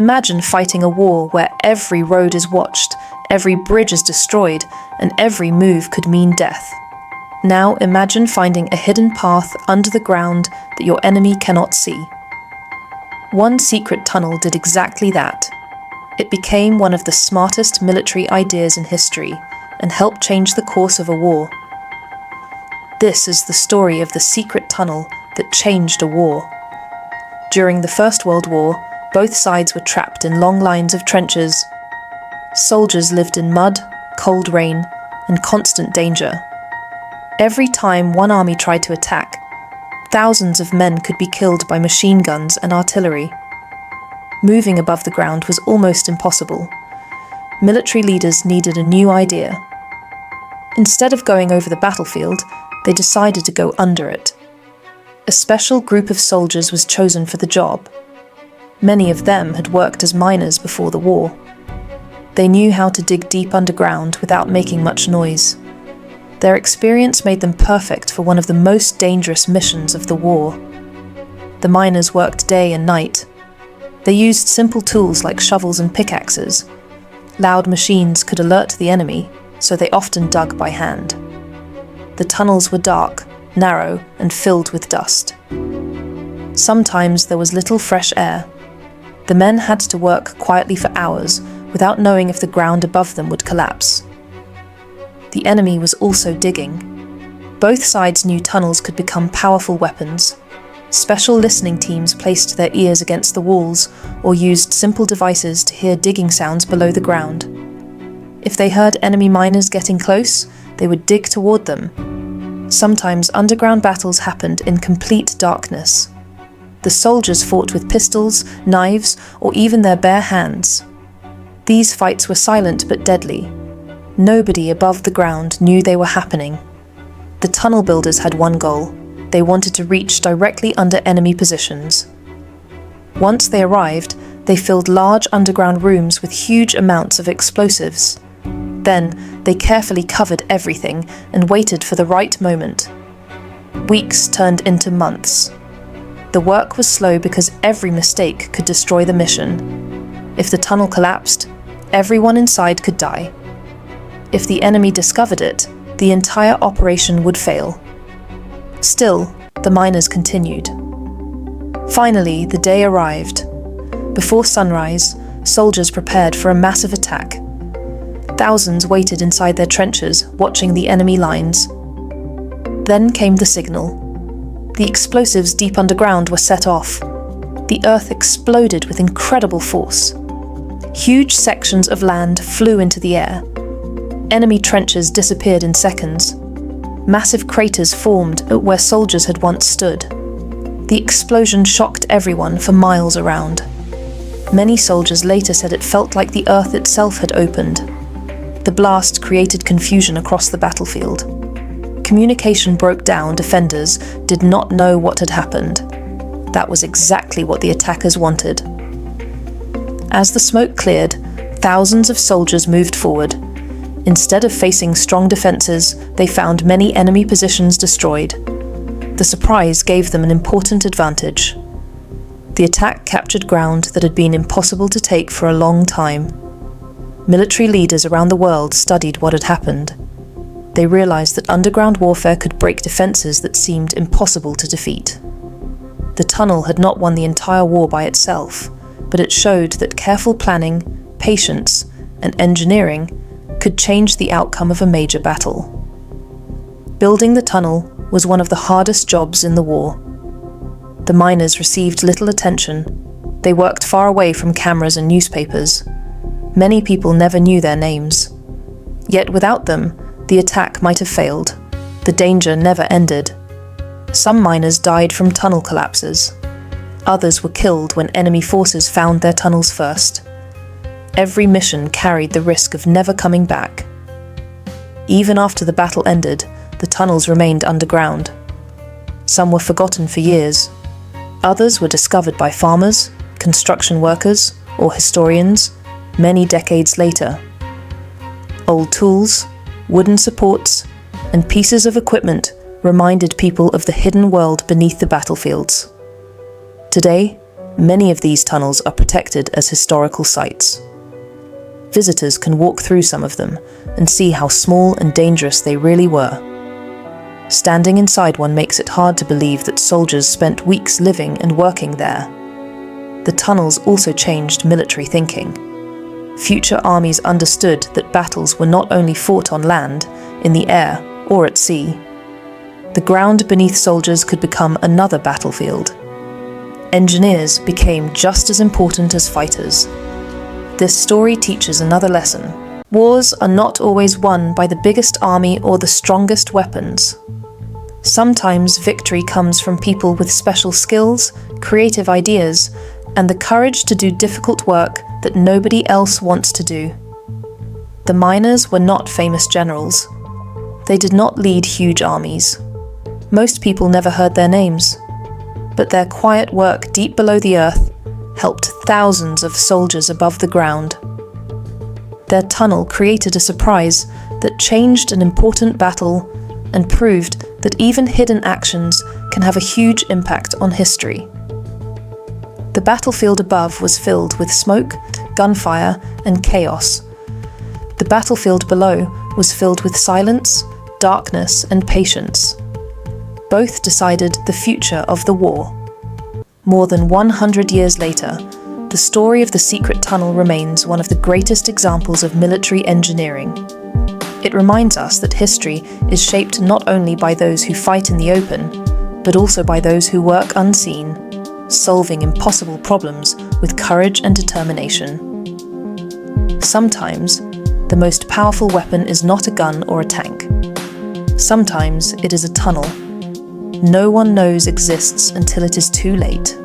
Imagine fighting a war where every road is watched, every bridge is destroyed, and every move could mean death. Now imagine finding a hidden path under the ground that your enemy cannot see. One secret tunnel did exactly that. It became one of the smartest military ideas in history and helped change the course of a war. This is the story of the secret tunnel that changed a war. During the First World War, both sides were trapped in long lines of trenches. Soldiers lived in mud, cold rain, and constant danger. Every time one army tried to attack, thousands of men could be killed by machine guns and artillery. Moving above the ground was almost impossible. Military leaders needed a new idea. Instead of going over the battlefield, they decided to go under it. A special group of soldiers was chosen for the job. Many of them had worked as miners before the war. They knew how to dig deep underground without making much noise. Their experience made them perfect for one of the most dangerous missions of the war. The miners worked day and night. They used simple tools like shovels and pickaxes. Loud machines could alert the enemy, so they often dug by hand. The tunnels were dark, narrow, and filled with dust. Sometimes there was little fresh air. The men had to work quietly for hours without knowing if the ground above them would collapse. The enemy was also digging. Both sides knew tunnels could become powerful weapons. Special listening teams placed their ears against the walls or used simple devices to hear digging sounds below the ground. If they heard enemy miners getting close, they would dig toward them. Sometimes underground battles happened in complete darkness. The soldiers fought with pistols, knives, or even their bare hands. These fights were silent but deadly. Nobody above the ground knew they were happening. The tunnel builders had one goal. They wanted to reach directly under enemy positions. Once they arrived, they filled large underground rooms with huge amounts of explosives. Then, they carefully covered everything and waited for the right moment. Weeks turned into months. The work was slow because every mistake could destroy the mission. If the tunnel collapsed, everyone inside could die. If the enemy discovered it, the entire operation would fail. Still, the miners continued. Finally, the day arrived. Before sunrise, soldiers prepared for a massive attack. Thousands waited inside their trenches, watching the enemy lines. Then came the signal. The explosives deep underground were set off. The earth exploded with incredible force. Huge sections of land flew into the air. Enemy trenches disappeared in seconds. Massive craters formed at where soldiers had once stood. The explosion shocked everyone for miles around. Many soldiers later said it felt like the earth itself had opened. The blast created confusion across the battlefield. Communication broke down. Defenders did not know what had happened. That was exactly what the attackers wanted. As the smoke cleared, thousands of soldiers moved forward. Instead of facing strong defenses, they found many enemy positions destroyed. The surprise gave them an important advantage. The attack captured ground that had been impossible to take for a long time. Military leaders around the world studied what had happened. They realized that underground warfare could break defenses that seemed impossible to defeat. The tunnel had not won the entire war by itself, but it showed that careful planning, patience, and engineering could change the outcome of a major battle. Building the tunnel was one of the hardest jobs in the war. The miners received little attention. They worked far away from cameras and newspapers. Many people never knew their names. Yet without them, the attack might have failed. The danger never ended. Some miners died from tunnel collapses. Others were killed when enemy forces found their tunnels first. Every mission carried the risk of never coming back. Even after the battle ended, the tunnels remained underground. Some were forgotten for years. Others were discovered by farmers, construction workers, or historians many decades later. Old tools, wooden supports, and pieces of equipment reminded people of the hidden world beneath the battlefields. Today, Many of these tunnels are protected as historical sites. Visitors can walk through some of them and see how small and dangerous they really were. Standing inside one makes it hard to believe that soldiers spent weeks living and working there. The tunnels also changed military thinking. Future armies understood that battles were not only fought on land, in the air, or at sea. The ground beneath soldiers could become another battlefield. Engineers became just as important as fighters. This story teaches another lesson. Wars are not always won by the biggest army or the strongest weapons. Sometimes victory comes from people with special skills, creative ideas, and the courage to do difficult work that nobody else wants to do. The miners were not famous generals. They did not lead huge armies. Most people never heard their names. But their quiet work deep below the earth helped thousands of soldiers above the ground. Their tunnel created a surprise that changed an important battle and proved that even hidden actions can have a huge impact on history. The battlefield above was filled with smoke, gunfire, and chaos. The battlefield below was filled with silence, darkness, and patience. Both decided the future of the war. More than 100 years later, the story of the secret tunnel remains one of the greatest examples of military engineering. It reminds us that history is shaped not only by those who fight in the open, but also by those who work unseen, solving impossible problems with courage and determination. Sometimes, the most powerful weapon is not a gun or a tank. Sometimes it is a tunnel no one knows exists until it is too late.